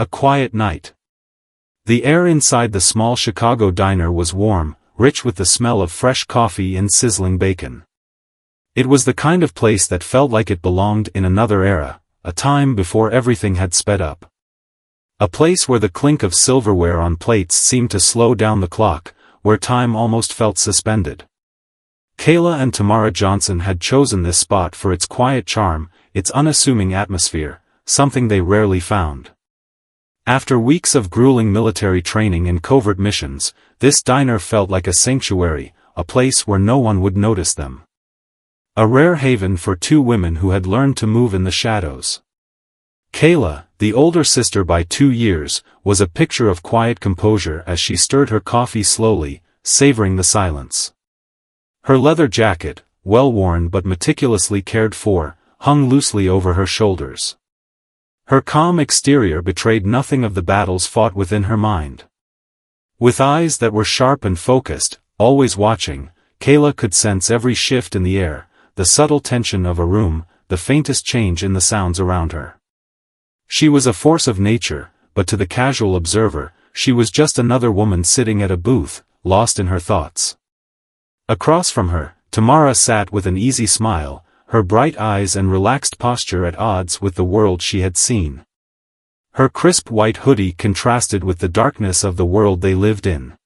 A quiet night. The air inside the small Chicago diner was warm, rich with the smell of fresh coffee and sizzling bacon. It was the kind of place that felt like it belonged in another era, a time before everything had sped up. A place where the clink of silverware on plates seemed to slow down the clock, where time almost felt suspended. Kayla and Tamara Johnson had chosen this spot for its quiet charm, its unassuming atmosphere, something they rarely found. After weeks of grueling military training and covert missions, this diner felt like a sanctuary, a place where no one would notice them. A rare haven for two women who had learned to move in the shadows. Kayla, the older sister by 2 years, was a picture of quiet composure as she stirred her coffee slowly, savoring the silence. Her leather jacket, well-worn but meticulously cared for, hung loosely over her shoulders. Her calm exterior betrayed nothing of the battles fought within her mind. With eyes that were sharp and focused, always watching, Kayla could sense every shift in the air, the subtle tension of a room, the faintest change in the sounds around her. She was a force of nature, but to the casual observer, she was just another woman sitting at a booth, lost in her thoughts. Across from her, Tamara sat with an easy smile, her bright eyes and relaxed posture at odds with the world she had seen. Her crisp white hoodie contrasted with the darkness of the world they lived in.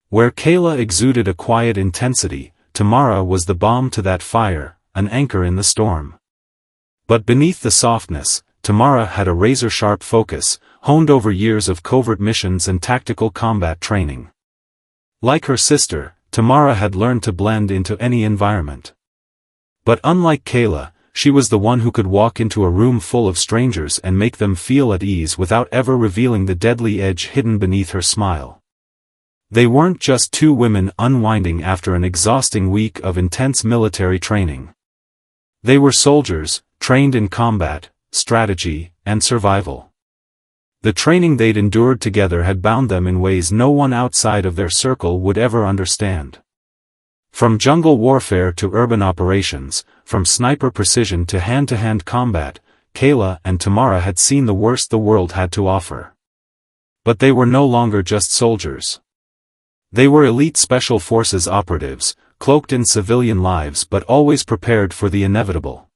Where Kayla exuded a quiet intensity, Tamara was the balm to that fire, an anchor in the storm. But beneath the softness, Tamara had a razor-sharp focus, honed over years of covert missions and tactical combat training. Like her sister, Tamara had learned to blend into any environment. But unlike Kayla, she was the one who could walk into a room full of strangers and make them feel at ease without ever revealing the deadly edge hidden beneath her smile. They weren't just two women unwinding after an exhausting week of intense military training. They were soldiers, trained in combat, strategy, and survival. The training they'd endured together had bound them in ways no one outside of their circle would ever understand. From jungle warfare to urban operations, from sniper precision to hand-to-hand combat, Kayla and Tamara had seen the worst the world had to offer. But they were no longer just soldiers. They were elite special forces operatives, cloaked in civilian lives but always prepared for the inevitable.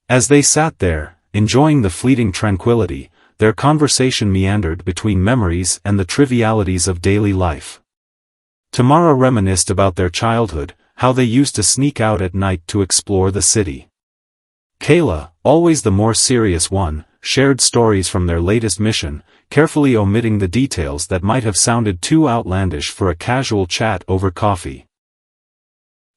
As they sat there, enjoying the fleeting tranquility, their conversation meandered between memories and the trivialities of daily life. Tamara reminisced about their childhood, how they used to sneak out at night to explore the city. Kayla, always the more serious one, shared stories from their latest mission, carefully omitting the details that might have sounded too outlandish for a casual chat over coffee.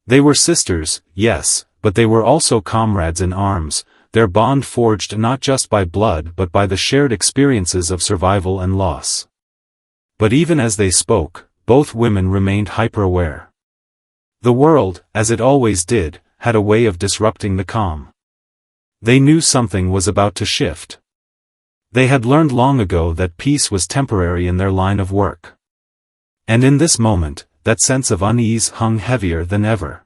They were sisters, yes, but they were also comrades in arms, their bond forged not just by blood but by the shared experiences of survival and loss. But even as they spoke, both women remained hyper-aware. The world, as it always did, had a way of disrupting the calm. They knew something was about to shift. They had learned long ago that peace was temporary in their line of work. And in this moment, that sense of unease hung heavier than ever.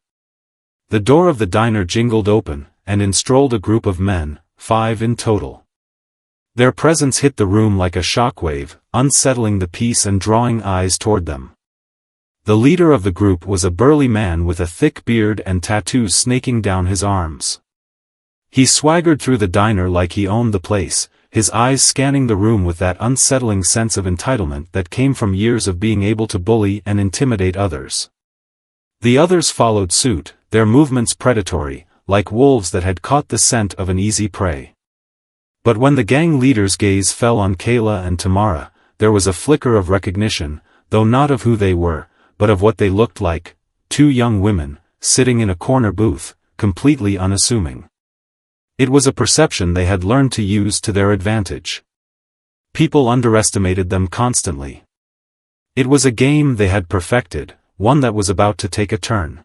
The door of the diner jingled open, and in strolled a group of men, 5 in total. Their presence hit the room like a shockwave, unsettling the peace and drawing eyes toward them. The leader of the group was a burly man with a thick beard and tattoos snaking down his arms. He swaggered through the diner like he owned the place, his eyes scanning the room with that unsettling sense of entitlement that came from years of being able to bully and intimidate others. The others followed suit, their movements predatory, like wolves that had caught the scent of an easy prey. But when the gang leader's gaze fell on Kayla and Tamara, there was a flicker of recognition, though not of who they were, but of what they looked like, 2 young women, sitting in a corner booth, completely unassuming. It was a perception they had learned to use to their advantage. People underestimated them constantly. It was a game they had perfected, one that was about to take a turn.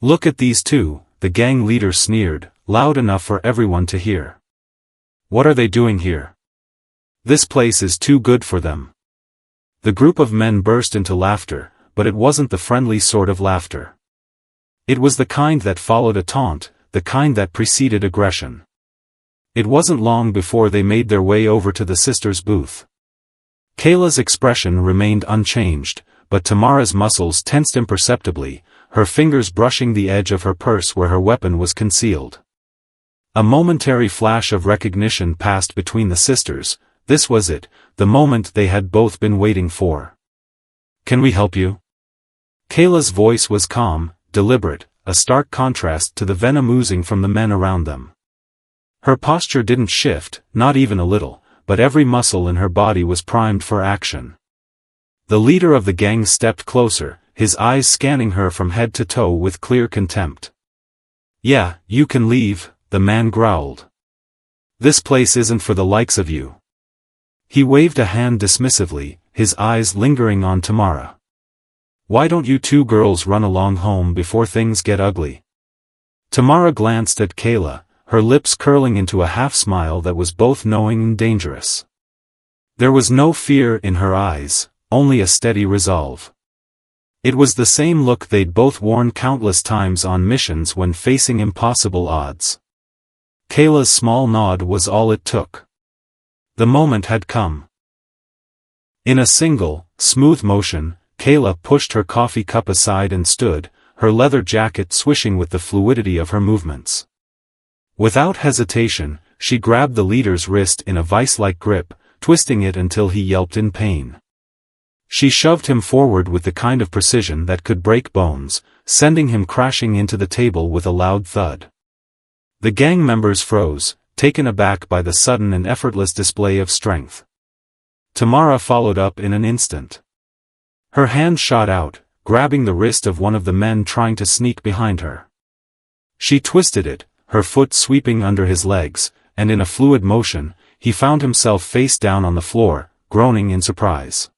"Look at these two," the gang leader sneered, loud enough for everyone to hear. "What are they doing here? This place is too good for them." The group of men burst into laughter, but it wasn't the friendly sort of laughter. It was the kind that followed a taunt, the kind that preceded aggression. It wasn't long before they made their way over to the sisters' booth. Kayla's expression remained unchanged, but Tamara's muscles tensed imperceptibly, her fingers brushing the edge of her purse where her weapon was concealed. A momentary flash of recognition passed between the sisters. This was it, the moment they had both been waiting for. "Can we help you?" Kayla's voice was calm, deliberate, a stark contrast to the venom oozing from the men around them. Her posture didn't shift, not even a little, but every muscle in her body was primed for action. The leader of the gang stepped closer, his eyes scanning her from head to toe with clear contempt. "Yeah, you can leave," the man growled. "This place isn't for the likes of you." He waved a hand dismissively, his eyes lingering on Tamara. "Why don't you two girls run along home before things get ugly?" Tamara glanced at Kayla, her lips curling into a half-smile that was both knowing and dangerous. There was no fear in her eyes, only a steady resolve. It was the same look they'd both worn countless times on missions when facing impossible odds. Kayla's small nod was all it took. The moment had come. In a single, smooth motion, Kayla pushed her coffee cup aside and stood, her leather jacket swishing with the fluidity of her movements. Without hesitation, she grabbed the leader's wrist in a vice-like grip, twisting it until he yelped in pain. She shoved him forward with the kind of precision that could break bones, sending him crashing into the table with a loud thud. The gang members froze, taken aback by the sudden and effortless display of strength. Tamara followed up in an instant. Her hand shot out, grabbing the wrist of one of the men trying to sneak behind her. She twisted it, her foot sweeping under his legs, and in a fluid motion, he found himself face down on the floor, groaning in surprise.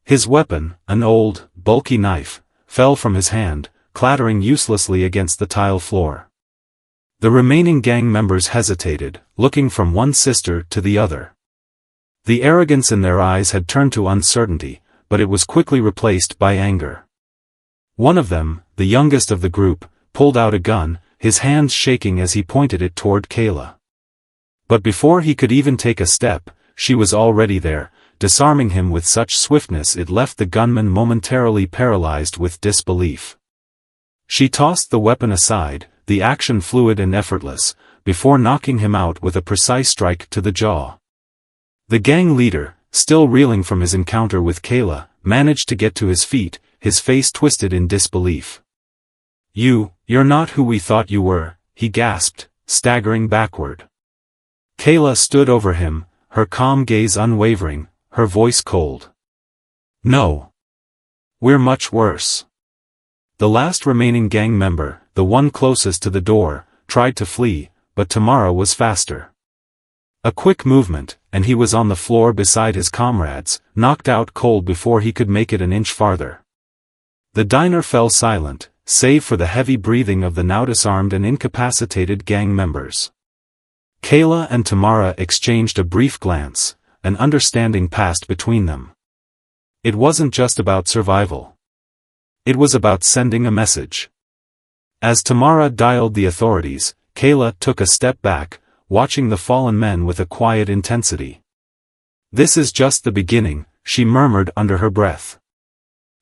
His weapon, an old, bulky knife, fell from his hand, clattering uselessly against the tile floor. The remaining gang members hesitated, looking from one sister to the other. The arrogance in their eyes had turned to uncertainty, but it was quickly replaced by anger. One of them, the youngest of the group, pulled out a gun, his hands shaking as he pointed it toward Kayla. But before he could even take a step, she was already there, disarming him with such swiftness it left the gunman momentarily paralyzed with disbelief. She tossed the weapon aside, the action fluid and effortless, before knocking him out with a precise strike to the jaw. The gang leader, still reeling from his encounter with Kayla, managed to get to his feet, his face twisted in disbelief. You're not who we thought you were," he gasped, staggering backward. Kayla stood over him, her calm gaze unwavering, her voice cold. "No. We're much worse." The last remaining gang member, the one closest to the door, tried to flee, but Tamara was faster. A quick movement, and he was on the floor beside his comrades, knocked out cold before he could make it an inch farther. The diner fell silent, save for the heavy breathing of the now disarmed and incapacitated gang members. Kayla and Tamara exchanged a brief glance, an understanding passed between them. It wasn't just about survival. It was about sending a message. As Tamara dialed the authorities, Kayla took a step back, watching the fallen men with a quiet intensity. "This is just the beginning," she murmured under her breath.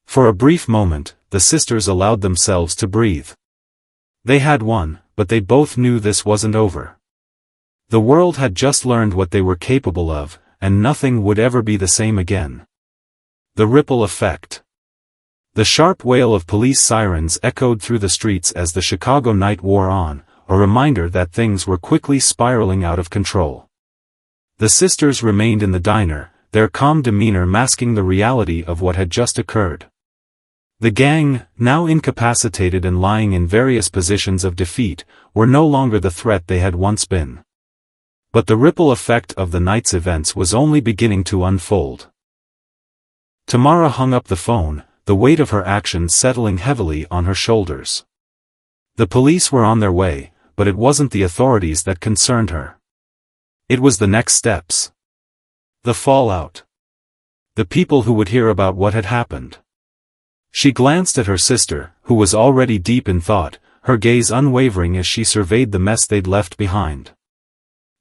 For a brief moment, the sisters allowed themselves to breathe. They had won, but they both knew this wasn't over. The world had just learned what they were capable of, and nothing would ever be the same again. The ripple effect. The sharp wail of police sirens echoed through the streets as the Chicago night wore on, a reminder that things were quickly spiraling out of control. The sisters remained in the diner, their calm demeanor masking the reality of what had just occurred. The gang, now incapacitated and lying in various positions of defeat, were no longer the threat they had once been. But the ripple effect of the night's events was only beginning to unfold. Tamara hung up the phone, the weight of her actions settling heavily on her shoulders. The police were on their way, but it wasn't the authorities that concerned her. It was the next steps. The fallout. The people who would hear about what had happened. She glanced at her sister, who was already deep in thought, her gaze unwavering as she surveyed the mess they'd left behind.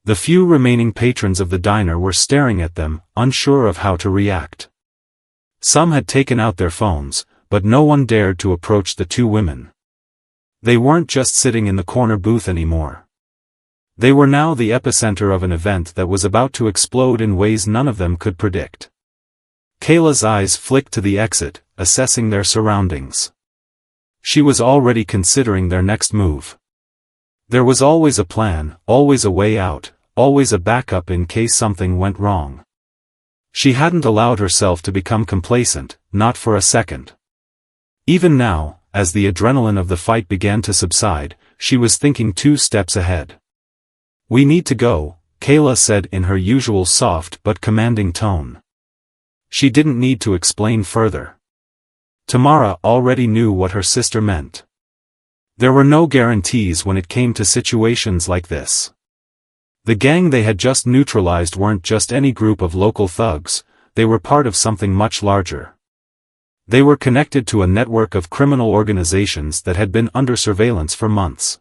The few remaining patrons of the diner were staring at them, unsure of how to react. Some had taken out their phones, but no one dared to approach the two women. They weren't just sitting in the corner booth anymore. They were now the epicenter of an event that was about to explode in ways none of them could predict. Kayla's eyes flicked to the exit, assessing their surroundings. She was already considering their next move. There was always a plan, always a way out, always a backup in case something went wrong. She hadn't allowed herself to become complacent, not for a second. Even now, as the adrenaline of the fight began to subside, she was thinking 2 steps ahead. "We need to go," Kayla said in her usual soft but commanding tone. She didn't need to explain further. Tamara already knew what her sister meant. There were no guarantees when it came to situations like this. The gang they had just neutralized weren't just any group of local thugs, they were part of something much larger. They were connected to a network of criminal organizations that had been under surveillance for months.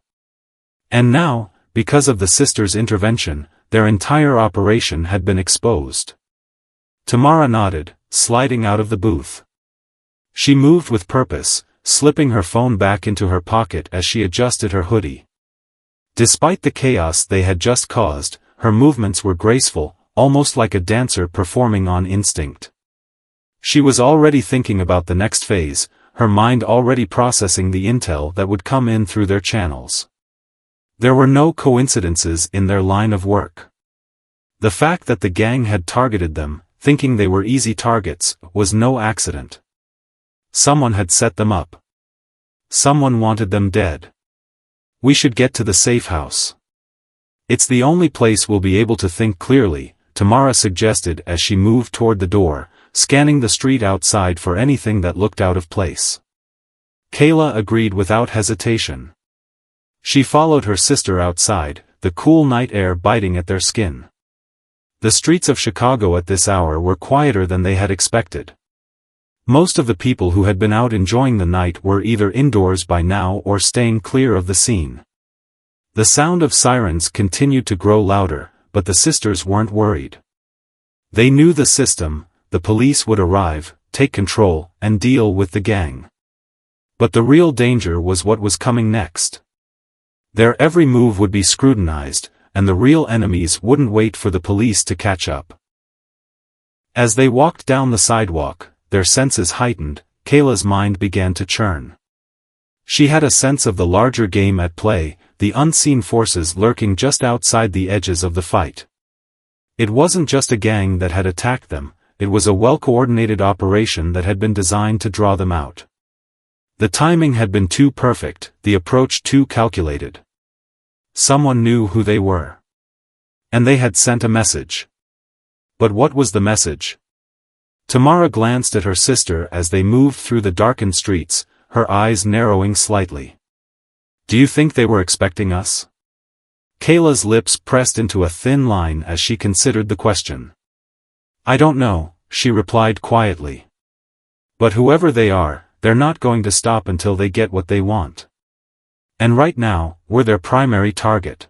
And now, because of the sisters' intervention, their entire operation had been exposed. Tamara nodded, sliding out of the booth. She moved with purpose, slipping her phone back into her pocket as she adjusted her hoodie. Despite the chaos they had just caused, her movements were graceful, almost like a dancer performing on instinct. She was already thinking about the next phase, her mind already processing the intel that would come in through their channels. There were no coincidences in their line of work. The fact that the gang had targeted them, thinking they were easy targets, was no accident. Someone had set them up. Someone wanted them dead. "We should get to the safe house. It's the only place we'll be able to think clearly," Tamara suggested as she moved toward the door, scanning the street outside for anything that looked out of place. Kayla agreed without hesitation. She followed her sister outside, the cool night air biting at their skin. The streets of Chicago at this hour were quieter than they had expected. Most of the people who had been out enjoying the night were either indoors by now or staying clear of the scene. The sound of sirens continued to grow louder, but the sisters weren't worried. They knew the system, the police would arrive, take control, and deal with the gang. But the real danger was what was coming next. Their every move would be scrutinized, and the real enemies wouldn't wait for the police to catch up. As they walked down the sidewalk, their senses heightened, Kayla's mind began to churn. She had a sense of the larger game at play, the unseen forces lurking just outside the edges of the fight. It wasn't just a gang that had attacked them, it was a well-coordinated operation that had been designed to draw them out. The timing had been too perfect, the approach too calculated. Someone knew who they were. And they had sent a message. But what was the message? Tamara glanced at her sister as they moved through the darkened streets, her eyes narrowing slightly. "Do you think they were expecting us?" Kayla's lips pressed into a thin line as she considered the question. "I don't know," she replied quietly. "But whoever they are, they're not going to stop until they get what they want. And right now, we're their primary target."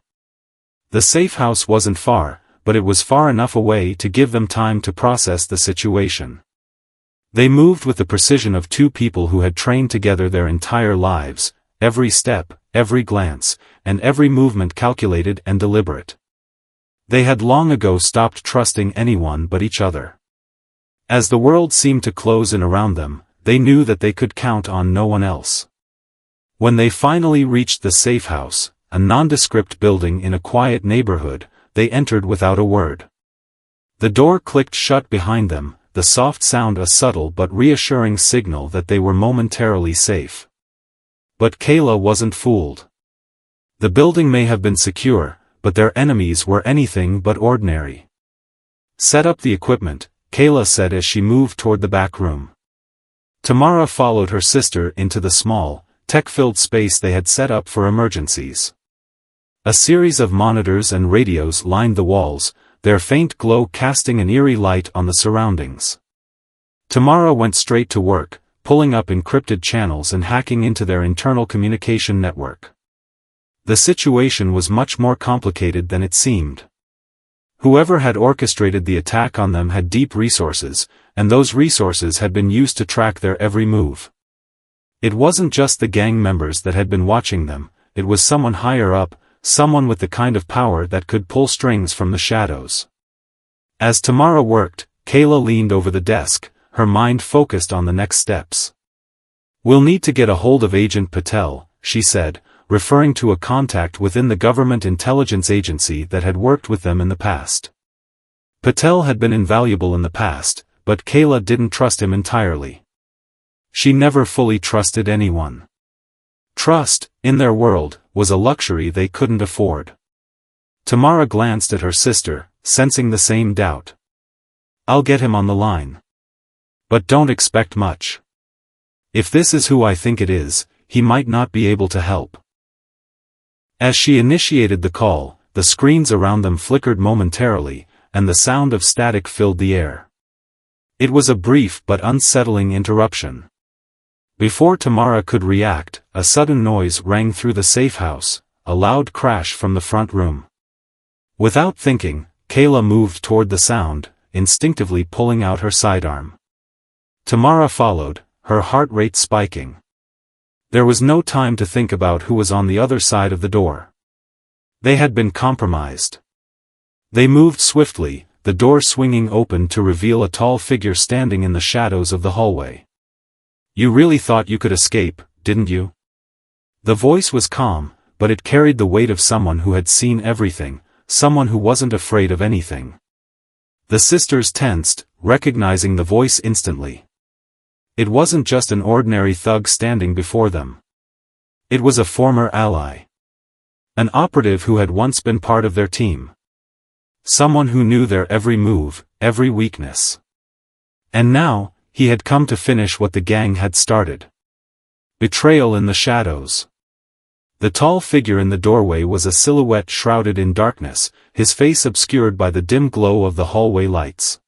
The safe house wasn't far, but it was far enough away to give them time to process the situation. They moved with the precision of two people who had trained together their entire lives, every step, every glance, and every movement calculated and deliberate. They had long ago stopped trusting anyone but each other. As the world seemed to close in around them, they knew that they could count on no one else. When they finally reached the safe house, a nondescript building in a quiet neighborhood, they entered without a word. The door clicked shut behind them, the soft sound a subtle but reassuring signal that they were momentarily safe. But Kayla wasn't fooled. The building may have been secure, but their enemies were anything but ordinary. "Set up the equipment," Kayla said as she moved toward the back room. Tamara followed her sister into the small, tech-filled space they had set up for emergencies. A series of monitors and radios lined the walls, their faint glow casting an eerie light on the surroundings. Tamara went straight to work, pulling up encrypted channels and hacking into their internal communication network. The situation was much more complicated than it seemed. Whoever had orchestrated the attack on them had deep resources, and those resources had been used to track their every move. It wasn't just the gang members that had been watching them, it was someone higher up, someone with the kind of power that could pull strings from the shadows. As Tamara worked, Kayla leaned over the desk, her mind focused on the next steps. "We'll need to get a hold of Agent Patel," she said, referring to a contact within the government intelligence agency that had worked with them in the past. Patel had been invaluable in the past, but Kayla didn't trust him entirely. She never fully trusted anyone. Trust, in their world, was a luxury they couldn't afford. Tamara glanced at her sister, sensing the same doubt. "I'll get him on the line. But don't expect much. If this is who I think it is, he might not be able to help." As she initiated the call, the screens around them flickered momentarily, and the sound of static filled the air. It was a brief but unsettling interruption. Before Tamara could react, a sudden noise rang through the safe house, a loud crash from the front room. Without thinking, Kayla moved toward the sound, instinctively pulling out her sidearm. Tamara followed, her heart rate spiking. There was no time to think about who was on the other side of the door. They had been compromised. They moved swiftly, the door swinging open to reveal a tall figure standing in the shadows of the hallway. "You really thought you could escape, didn't you?" The voice was calm, but it carried the weight of someone who had seen everything, someone who wasn't afraid of anything. The sisters tensed, recognizing the voice instantly. It wasn't just an ordinary thug standing before them. It was a former ally. An operative who had once been part of their team. Someone who knew their every move, every weakness. And now, he had come to finish what the gang had started. Betrayal in the shadows. The tall figure in the doorway was a silhouette shrouded in darkness, his face obscured by the dim glow of the hallway lights.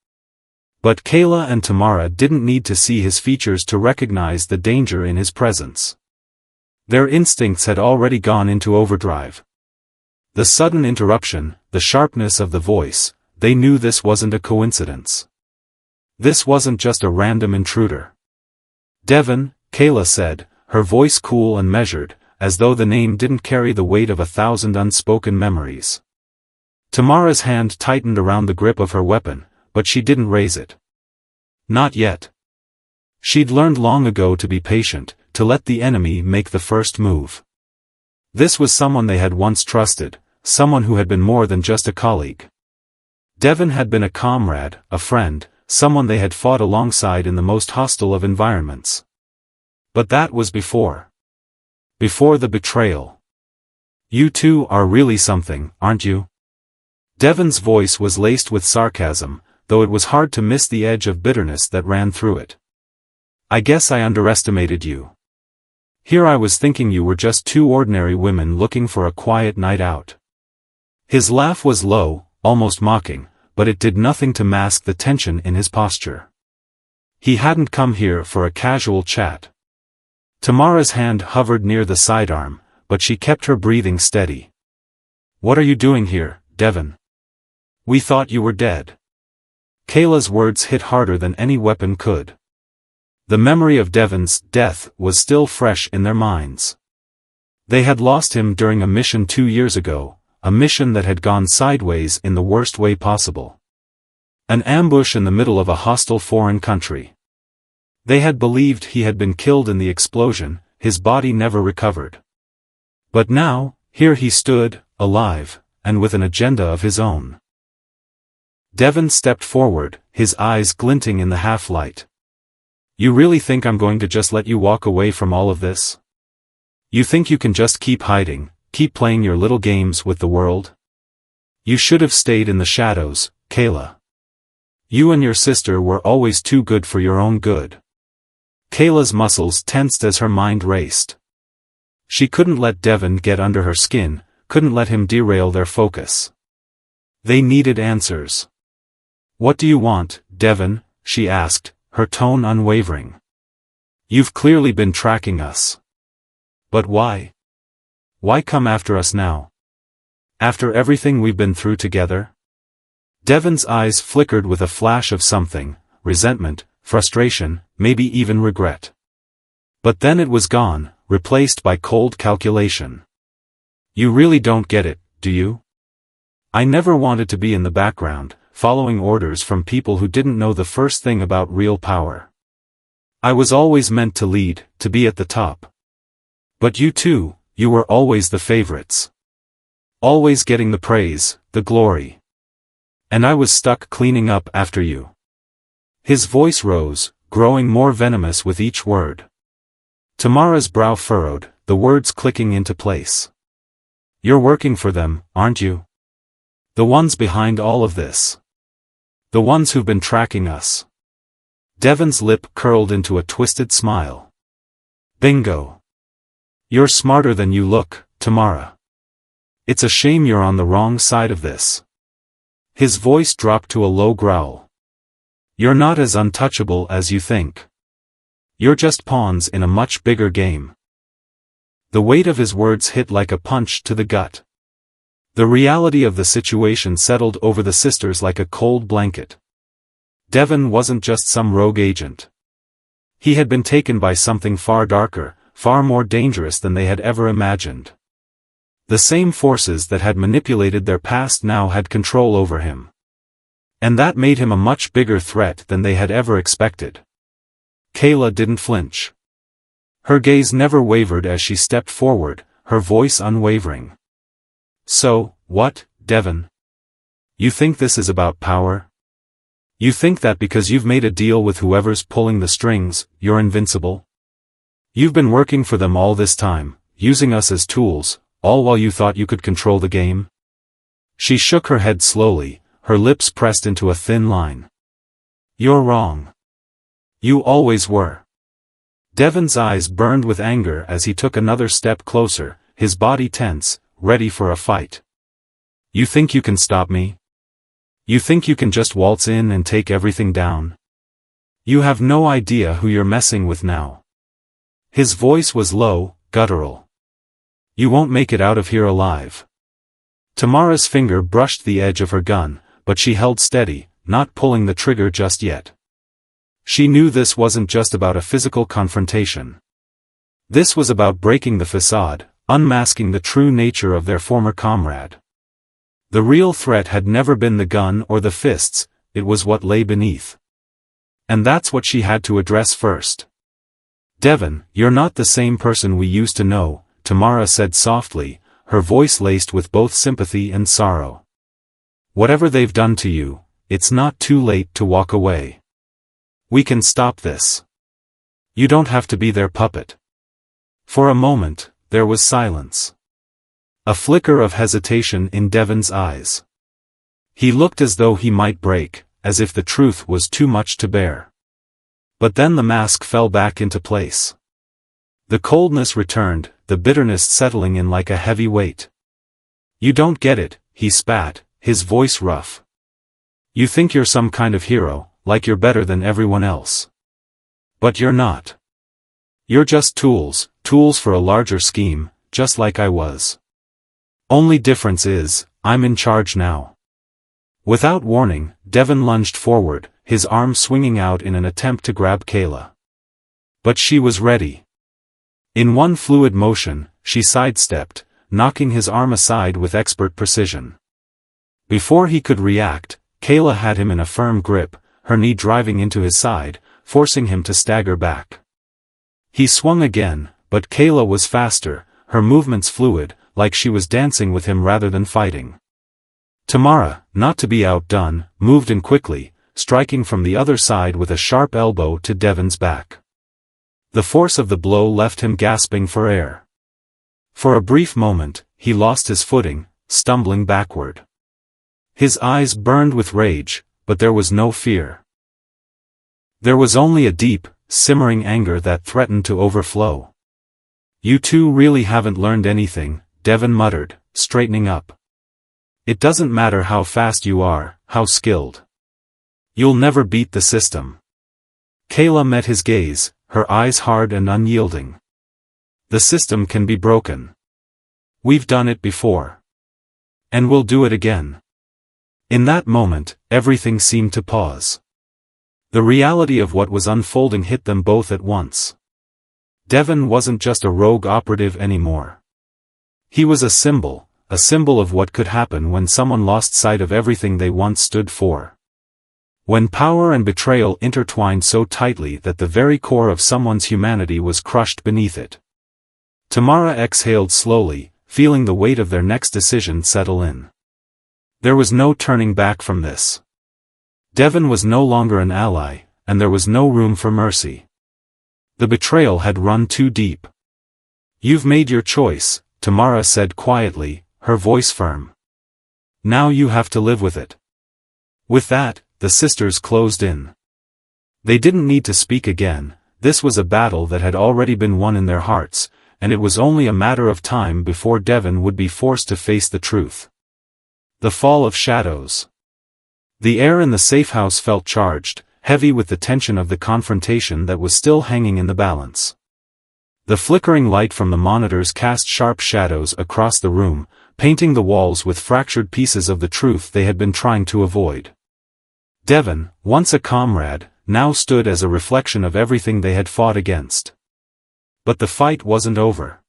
But Kayla and Tamara didn't need to see his features to recognize the danger in his presence. Their instincts had already gone into overdrive. The sudden interruption, the sharpness of the voice, they knew this wasn't a coincidence. This wasn't just a random intruder. "Devon," Kayla said, her voice cool and measured, as though the name didn't carry the weight of 1,000 unspoken memories. Tamara's hand tightened around the grip of her weapon, but she didn't raise it. Not yet. She'd learned long ago to be patient, to let the enemy make the first move. This was someone they had once trusted, someone who had been more than just a colleague. Devon had been a comrade, a friend, someone they had fought alongside in the most hostile of environments. But that was before. Before the betrayal. "You two are really something, aren't you?" Devon's voice was laced with sarcasm, though it was hard to miss the edge of bitterness that ran through it. "I guess I underestimated you. Here I was thinking you were just two ordinary women looking for a quiet night out." His laugh was low, almost mocking, but it did nothing to mask the tension in his posture. He hadn't come here for a casual chat. Tamara's hand hovered near the sidearm, but she kept her breathing steady. "What are you doing here, Devon? We thought you were dead." Kayla's words hit harder than any weapon could. The memory of Devon's death was still fresh in their minds. They had lost him during a mission 2 years ago, a mission that had gone sideways in the worst way possible. An ambush in the middle of a hostile foreign country. They had believed he had been killed in the explosion, his body never recovered. But now, here he stood, alive, and with an agenda of his own. Devon stepped forward, his eyes glinting in the half-light. "You really think I'm going to just let you walk away from all of this? You think you can just keep hiding, keep playing your little games with the world? You should have stayed in the shadows, Kayla. You and your sister were always too good for your own good." Kayla's muscles tensed as her mind raced. She couldn't let Devon get under her skin, couldn't let him derail their focus. They needed answers. "What do you want, Devon?" she asked, her tone unwavering. "You've clearly been tracking us. But why? Why come after us now? After everything we've been through together?" Devon's eyes flickered with a flash of something, resentment, frustration, maybe even regret. But then it was gone, replaced by cold calculation. You really don't get it, do you? I never wanted to be in the background, following orders from people who didn't know the first thing about real power. I was always meant to lead, to be at the top. But you too, you were always the favorites. Always getting the praise, the glory. And I was stuck cleaning up after you. His voice rose, growing more venomous with each word. Tamara's brow furrowed, the words clicking into place. You're working for them, aren't you? The ones behind all of this. The ones who've been tracking us. Devon's lip curled into a twisted smile. Bingo. You're smarter than you look, Tamara. It's a shame you're on the wrong side of this. His voice dropped to a low growl. You're not as untouchable as you think. You're just pawns in a much bigger game. The weight of his words hit like a punch to the gut. The reality of the situation settled over the sisters like a cold blanket. Devon wasn't just some rogue agent. He had been taken by something far darker, far more dangerous than they had ever imagined. The same forces that had manipulated their past now had control over him. And that made him a much bigger threat than they had ever expected. Kayla didn't flinch. Her gaze never wavered as she stepped forward, her voice unwavering. So, what, Devon? You think this is about power? You think that because you've made a deal with whoever's pulling the strings, you're invincible? You've been working for them all this time, using us as tools, all while you thought you could control the game? She shook her head slowly, her lips pressed into a thin line. You're wrong. You always were. Devon's eyes burned with anger as he took another step closer, his body tense, ready for a fight. You think you can stop me? You think you can just waltz in and take everything down? You have no idea who you're messing with now. His voice was low, guttural. You won't make it out of here alive. Tamara's finger brushed the edge of her gun, but she held steady, not pulling the trigger just yet. She knew this wasn't just about a physical confrontation. This was about breaking the facade, unmasking the true nature of their former comrade. The real threat had never been the gun or the fists, it was what lay beneath. And that's what she had to address first. Devon, you're not the same person we used to know, Tamara said softly, her voice laced with both sympathy and sorrow. Whatever they've done to you, it's not too late to walk away. We can stop this. You don't have to be their puppet. For a moment, there was silence. A flicker of hesitation in Devon's eyes. He looked as though he might break, as if the truth was too much to bear. But then the mask fell back into place. The coldness returned, the bitterness settling in like a heavy weight. You don't get it, he spat, his voice rough. You think you're some kind of hero, like you're better than everyone else. But you're not. You're just tools for a larger scheme, just like I was. Only difference is, I'm in charge now. Without warning, Devon lunged forward, his arm swinging out in an attempt to grab Kayla. But she was ready. In one fluid motion, she sidestepped, knocking his arm aside with expert precision. Before he could react, Kayla had him in a firm grip, her knee driving into his side, forcing him to stagger back. He swung again, but Kayla was faster, her movements fluid, like she was dancing with him rather than fighting. Tamara, not to be outdone, moved in quickly, striking from the other side with a sharp elbow to Devon's back. The force of the blow left him gasping for air. For a brief moment, he lost his footing, stumbling backward. His eyes burned with rage, but there was no fear. There was only a deep, simmering anger that threatened to overflow. You two really haven't learned anything, Devon muttered, straightening up. It doesn't matter how fast you are, how skilled. You'll never beat the system. Kayla met his gaze, her eyes hard and unyielding. The system can be broken. We've done it before. And we'll do it again. In that moment, everything seemed to pause. The reality of what was unfolding hit them both at once. Devon wasn't just a rogue operative anymore. He was a symbol of what could happen when someone lost sight of everything they once stood for. When power and betrayal intertwined so tightly that the very core of someone's humanity was crushed beneath it. Tamara exhaled slowly, feeling the weight of their next decision settle in. There was no turning back from this. Devon was no longer an ally, and there was no room for mercy. The betrayal had run too deep. "You've made your choice," Tamara said quietly, her voice firm. "Now you have to live with it." With that, the sisters closed in. They didn't need to speak again. This was a battle that had already been won in their hearts, and it was only a matter of time before Devon would be forced to face the truth. The fall of shadows. The air in the safe house felt charged, heavy with the tension of the confrontation that was still hanging in the balance. The flickering light from the monitors cast sharp shadows across the room, painting the walls with fractured pieces of the truth they had been trying to avoid. Devon, once a comrade, now stood as a reflection of everything they had fought against. But the fight wasn't over.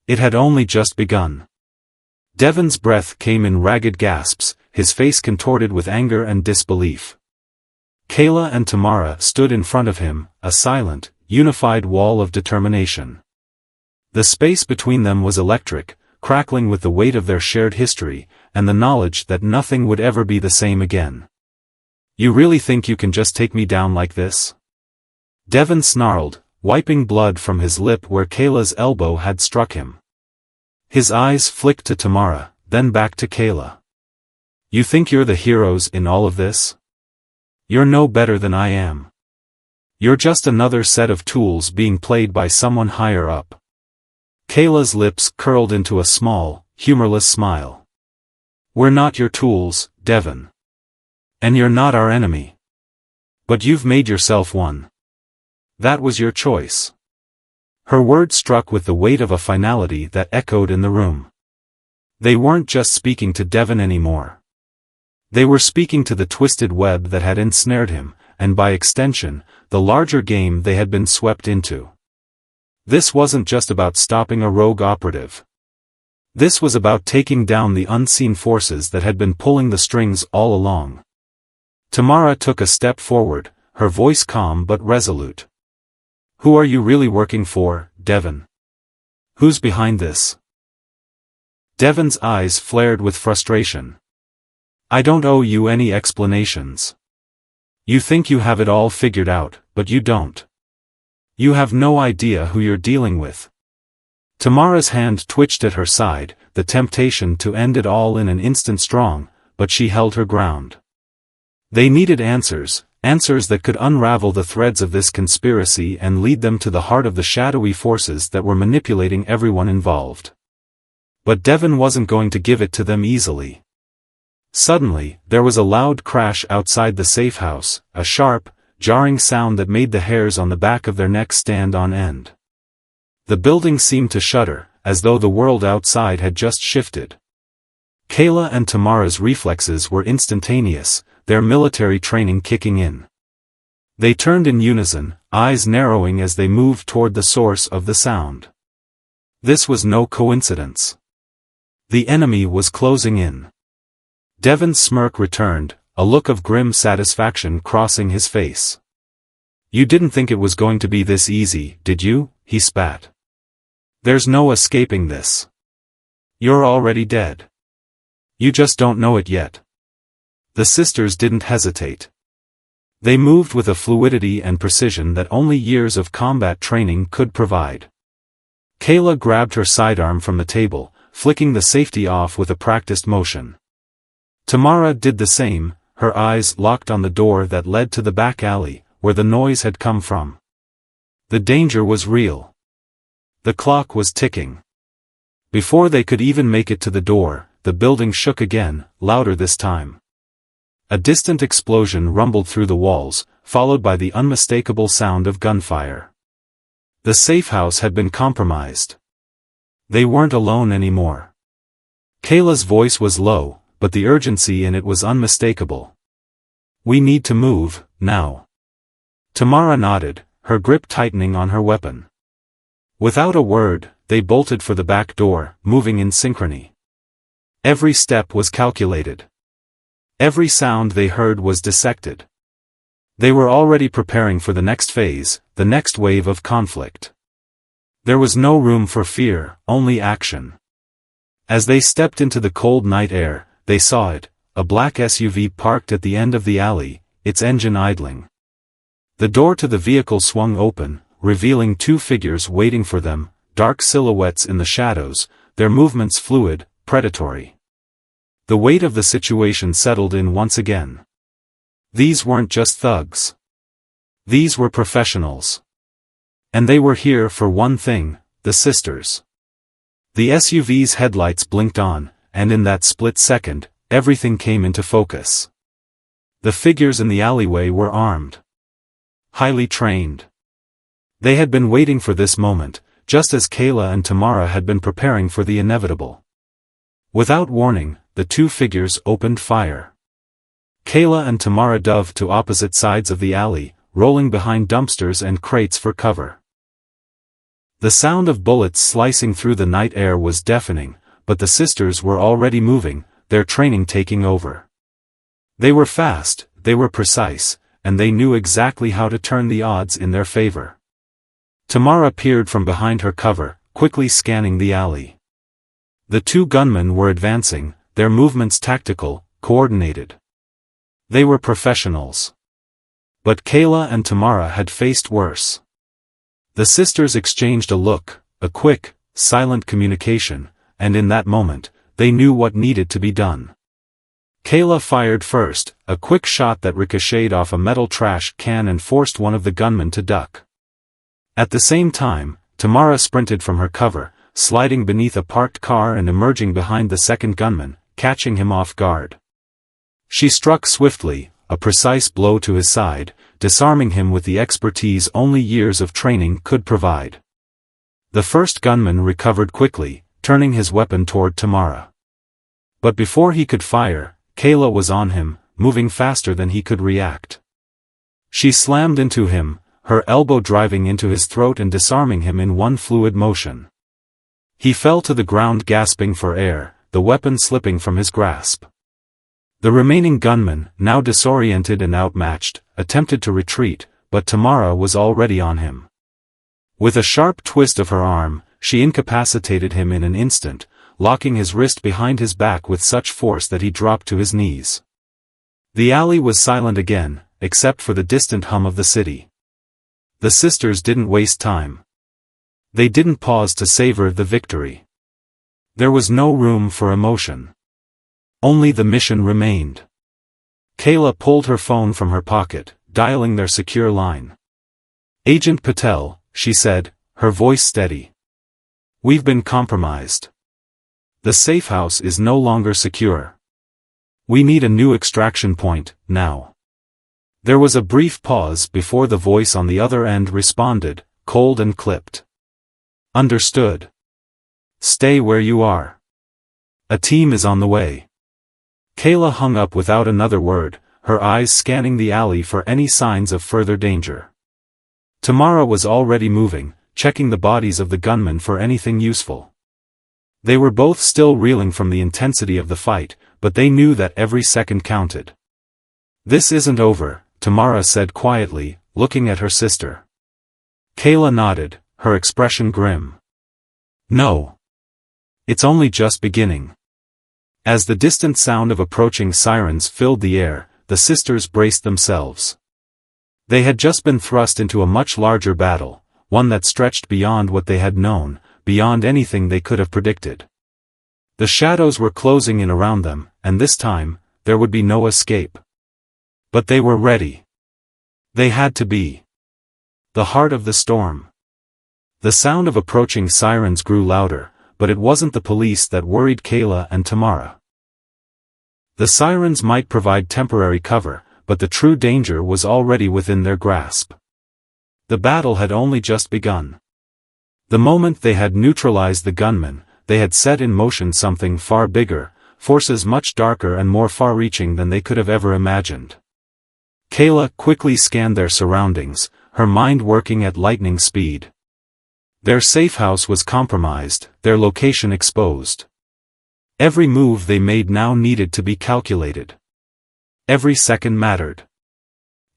It had only just begun. Devon's breath came in ragged gasps, his face contorted with anger and disbelief. Kayla and Tamara stood in front of him, a silent, unified wall of determination. The space between them was electric, crackling with the weight of their shared history, and the knowledge that nothing would ever be the same again. "You really think you can just take me down like this?" Devon snarled, wiping blood from his lip where Kayla's elbow had struck him. His eyes flicked to Tamara, then back to Kayla. "You think you're the heroes in all of this? You're no better than I am. You're just another set of tools being played by someone higher up." Kayla's lips curled into a small, humorless smile. "We're not your tools, Devon. And you're not our enemy. But you've made yourself one. That was your choice." Her words struck with the weight of a finality that echoed in the room. They weren't just speaking to Devon anymore. They were speaking to the twisted web that had ensnared him, and by extension, the larger game they had been swept into. This wasn't just about stopping a rogue operative. This was about taking down the unseen forces that had been pulling the strings all along. Tamara took a step forward, her voice calm but resolute. "Who are you really working for, Devon? Who's behind this?" Devon's eyes flared with frustration. "I don't owe you any explanations. You think you have it all figured out, but you don't. You have no idea who you're dealing with." Tamara's hand twitched at her side, the temptation to end it all in an instant strong, but she held her ground. They needed answers that could unravel the threads of this conspiracy and lead them to the heart of the shadowy forces that were manipulating everyone involved. But Devon wasn't going to give it to them easily. Suddenly, there was a loud crash outside the safe house, a sharp, jarring sound that made the hairs on the back of their necks stand on end. The building seemed to shudder, as though the world outside had just shifted. Kayla and Tamara's reflexes were instantaneous, their military training kicking in. They turned in unison, eyes narrowing as they moved toward the source of the sound. This was no coincidence. The enemy was closing in. Devon's smirk returned, a look of grim satisfaction crossing his face. "You didn't think it was going to be this easy, did you?" he spat. "There's no escaping this. You're already dead. You just don't know it yet." The sisters didn't hesitate. They moved with a fluidity and precision that only years of combat training could provide. Kayla grabbed her sidearm from the table, flicking the safety off with a practiced motion. Tamara did the same, her eyes locked on the door that led to the back alley, where the noise had come from. The danger was real. The clock was ticking. Before they could even make it to the door, the building shook again, louder this time. A distant explosion rumbled through the walls, followed by the unmistakable sound of gunfire. The safe house had been compromised. They weren't alone anymore. Kayla's voice was low, but the urgency in it was unmistakable. "We need to move, now." Tamara nodded, her grip tightening on her weapon. Without a word, they bolted for the back door, moving in synchrony. Every step was calculated. Every sound they heard was dissected. They were already preparing for the next phase, the next wave of conflict. There was no room for fear, only action. As they stepped into the cold night air, they saw it, a black SUV parked at the end of the alley, its engine idling. The door to the vehicle swung open, revealing two figures waiting for them, dark silhouettes in the shadows, their movements fluid, predatory. The weight of the situation settled in once again. These weren't just thugs. These were professionals. And they were here for one thing, the sisters. The SUV's headlights blinked on, and in that split second, everything came into focus. The figures in the alleyway were armed. Highly trained. They had been waiting for this moment, just as Kayla and Tamara had been preparing for the inevitable. Without warning, the two figures opened fire. Kayla and Tamara dove to opposite sides of the alley, rolling behind dumpsters and crates for cover. The sound of bullets slicing through the night air was deafening, but the sisters were already moving, their training taking over. They were fast, they were precise, and they knew exactly how to turn the odds in their favor. Tamara peered from behind her cover, quickly scanning the alley. The two gunmen were advancing, their movements tactical, coordinated. They were professionals. But Kayla and Tamara had faced worse. The sisters exchanged a look, a quick, silent communication, and in that moment, they knew what needed to be done. Kayla fired first, a quick shot that ricocheted off a metal trash can and forced one of the gunmen to duck. At the same time, Tamara sprinted from her cover, sliding beneath a parked car and emerging behind the second gunman, catching him off guard. She struck swiftly, a precise blow to his side, disarming him with the expertise only years of training could provide. The first gunman recovered quickly, turning his weapon toward Tamara. But before he could fire, Kayla was on him, moving faster than he could react. She slammed into him, her elbow driving into his throat and disarming him in one fluid motion. He fell to the ground gasping for air, the weapon slipping from his grasp. The remaining gunman, now disoriented and outmatched, attempted to retreat, but Tamara was already on him. With a sharp twist of her arm, she incapacitated him in an instant, locking his wrist behind his back with such force that he dropped to his knees. The alley was silent again, except for the distant hum of the city. The sisters didn't waste time. They didn't pause to savor the victory. There was no room for emotion. Only the mission remained. Kayla pulled her phone from her pocket, dialing their secure line. "Agent Patel," she said, her voice steady. "We've been compromised. The safe house is no longer secure. We need a new extraction point, now." There was a brief pause before the voice on the other end responded, cold and clipped. "Understood. Stay where you are. A team is on the way." Kayla hung up without another word, her eyes scanning the alley for any signs of further danger. Tamara was already moving, checking the bodies of the gunmen for anything useful. They were both still reeling from the intensity of the fight, but they knew that every second counted. "This isn't over," Tamara said quietly, looking at her sister. Kayla nodded, her expression grim. "No. It's only just beginning." As the distant sound of approaching sirens filled the air, the sisters braced themselves. They had just been thrust into a much larger battle, one that stretched beyond what they had known, beyond anything they could have predicted. The shadows were closing in around them, and this time, there would be no escape. But they were ready. They had to be. The heart of the storm. The sound of approaching sirens grew louder, but it wasn't the police that worried Kayla and Tamara. The sirens might provide temporary cover, but the true danger was already within their grasp. The battle had only just begun. The moment they had neutralized the gunmen, they had set in motion something far bigger, forces much darker and more far-reaching than they could have ever imagined. Kayla quickly scanned their surroundings, her mind working at lightning speed. Their safe house was compromised, their location exposed. Every move they made now needed to be calculated. Every second mattered.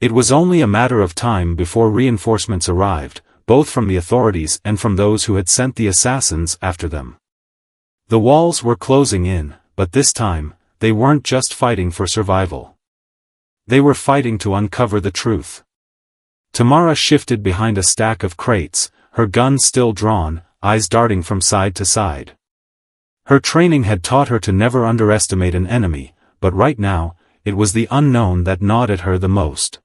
It was only a matter of time before reinforcements arrived, both from the authorities and from those who had sent the assassins after them. The walls were closing in, but this time, they weren't just fighting for survival. They were fighting to uncover the truth. Tamara shifted behind a stack of crates, her gun still drawn, eyes darting from side to side. Her training had taught her to never underestimate an enemy, but right now, it was the unknown that gnawed at her the most.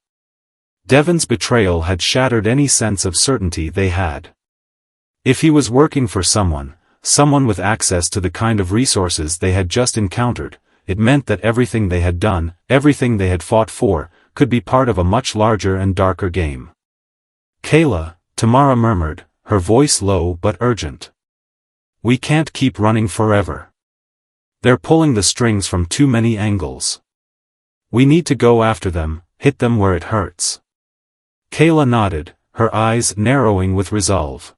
Devon's betrayal had shattered any sense of certainty they had. If he was working for someone with access to the kind of resources they had just encountered, it meant that everything they had done, everything they had fought for, could be part of a much larger and darker game. Kayla, Tamara murmured, her voice low but urgent. We can't keep running forever. They're pulling the strings from too many angles. We need to go after them, hit them where it hurts. Kayla nodded, her eyes narrowing with resolve.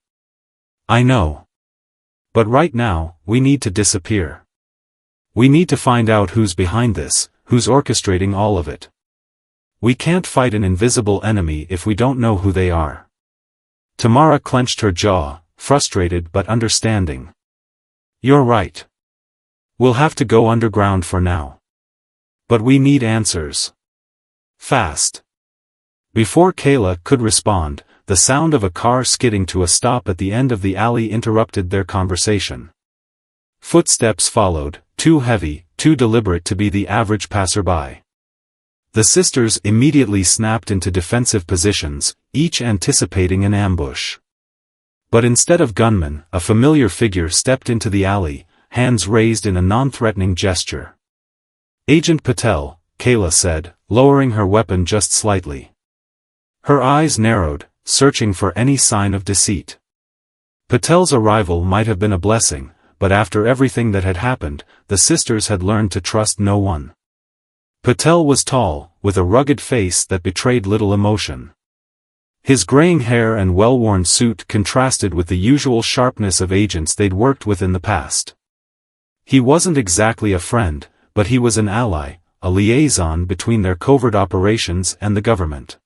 I know. But right now, we need to disappear. We need to find out who's behind this, who's orchestrating all of it. We can't fight an invisible enemy if we don't know who they are. Tamara clenched her jaw, frustrated but understanding. You're right. We'll have to go underground for now. But we need answers. Fast. Before Kayla could respond, the sound of a car skidding to a stop at the end of the alley interrupted their conversation. Footsteps followed, too heavy, too deliberate to be the average passerby. The sisters immediately snapped into defensive positions, each anticipating an ambush. But instead of gunmen, a familiar figure stepped into the alley, hands raised in a non-threatening gesture. Agent Patel, Kayla said, lowering her weapon just slightly. Her eyes narrowed, searching for any sign of deceit. Patel's arrival might have been a blessing, but after everything that had happened, the sisters had learned to trust no one. Patel was tall, with a rugged face that betrayed little emotion. His graying hair and well-worn suit contrasted with the usual sharpness of agents they'd worked with in the past. He wasn't exactly a friend, but he was an ally, a liaison between their covert operations and the government.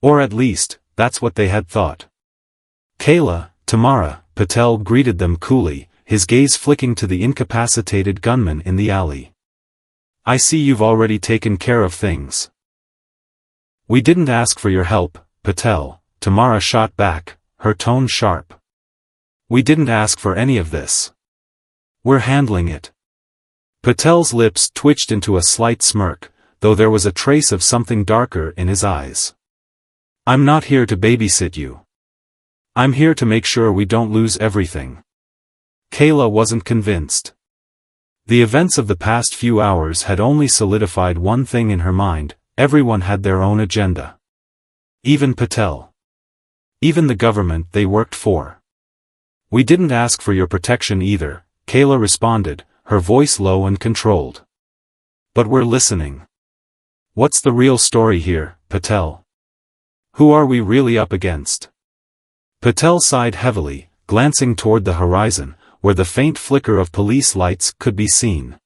Or at least, that's what they had thought. Kayla, Tamara, Patel greeted them coolly, his gaze flicking to the incapacitated gunman in the alley. I see you've already taken care of things. We didn't ask for your help, Patel, Tamara shot back, her tone sharp. We didn't ask for any of this. We're handling it. Patel's lips twitched into a slight smirk, though there was a trace of something darker in his eyes. I'm not here to babysit you. I'm here to make sure we don't lose everything. Kayla wasn't convinced. The events of the past few hours had only solidified one thing in her mind: everyone had their own agenda. Even Patel. Even the government they worked for. We didn't ask for your protection either, Kayla responded, her voice low and controlled. But we're listening. What's the real story here, Patel? Who are we really up against? Patel sighed heavily, glancing toward the horizon, where the faint flicker of police lights could be seen.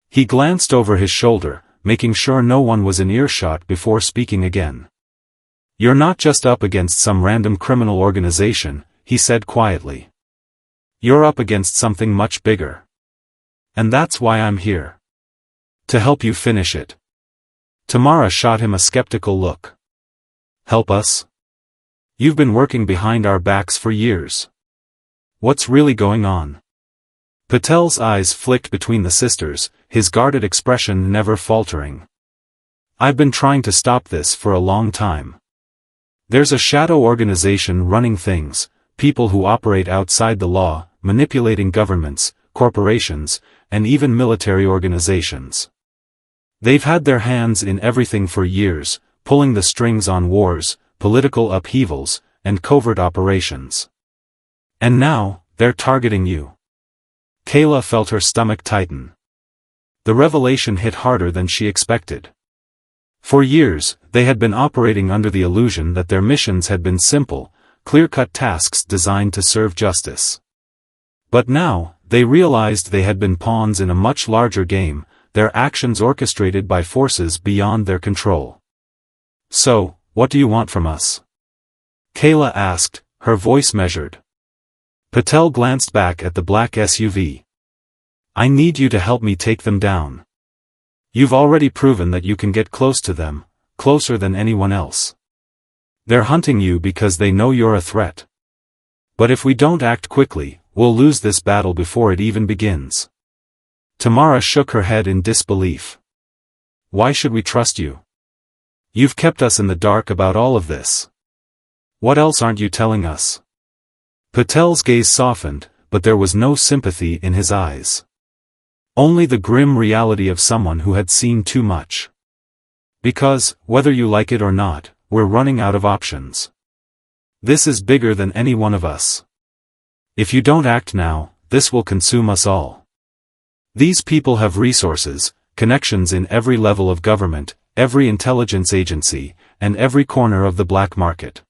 He glanced over his shoulder, making sure no one was in earshot before speaking again. You're not just up against some random criminal organization, he said quietly. You're up against something much bigger. And that's why I'm here. To help you finish it. Tamara shot him a skeptical look. Help us? You've been working behind our backs for years. What's really going on? Patel's eyes flicked between the sisters, his guarded expression never faltering. I've been trying to stop this for a long time. There's a shadow organization running things, people who operate outside the law, manipulating governments, corporations, and even military organizations. They've had their hands in everything for years, pulling the strings on wars, political upheavals, and covert operations. And now, they're targeting you. Kayla felt her stomach tighten. The revelation hit harder than she expected. For years, they had been operating under the illusion that their missions had been simple, clear-cut tasks designed to serve justice. But now, they realized they had been pawns in a much larger game, their actions orchestrated by forces beyond their control. "So, what do you want from us?" Kayla asked, her voice measured. Patel glanced back at the black SUV. "I need you to help me take them down. You've already proven that you can get close to them, closer than anyone else. They're hunting you because they know you're a threat. But if we don't act quickly, we'll lose this battle before it even begins." Tamara shook her head in disbelief. "Why should we trust you? You've kept us in the dark about all of this. What else aren't you telling us?" Patel's gaze softened, but there was no sympathy in his eyes. Only the grim reality of someone who had seen too much. "Because, whether you like it or not, we're running out of options. This is bigger than any one of us. If you don't act now, this will consume us all. These people have resources, connections in every level of government, every intelligence agency, and every corner of the black market.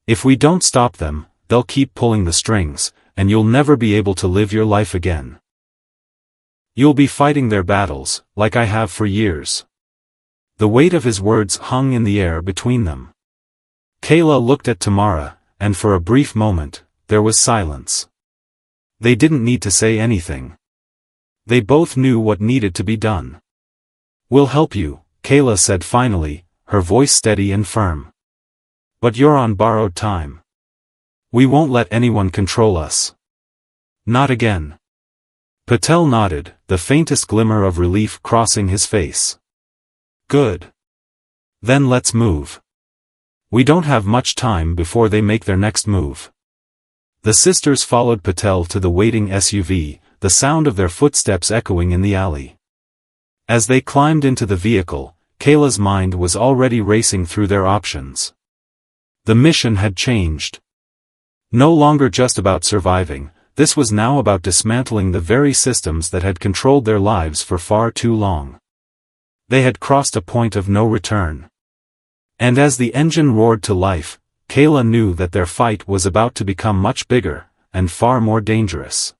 If we don't stop them, they'll keep pulling the strings, and you'll never be able to live your life again. You'll be fighting their battles, like I have for years." The weight of his words hung in the air between them. Kayla looked at Tamara, and for a brief moment, there was silence. They didn't need to say anything. They both knew what needed to be done. "We'll help you," Kayla said finally, her voice steady and firm. "But you're on borrowed time. We won't let anyone control us. Not again." Patel nodded, the faintest glimmer of relief crossing his face. "Good. Then let's move. We don't have much time before they make their next move." The sisters followed Patel to the waiting SUV, the sound of their footsteps echoing in the alley. As they climbed into the vehicle, Kayla's mind was already racing through their options. The mission had changed. No longer just about surviving, this was now about dismantling the very systems that had controlled their lives for far too long. They had crossed a point of no return. And as the engine roared to life, Kayla knew that their fight was about to become much bigger, and far more dangerous.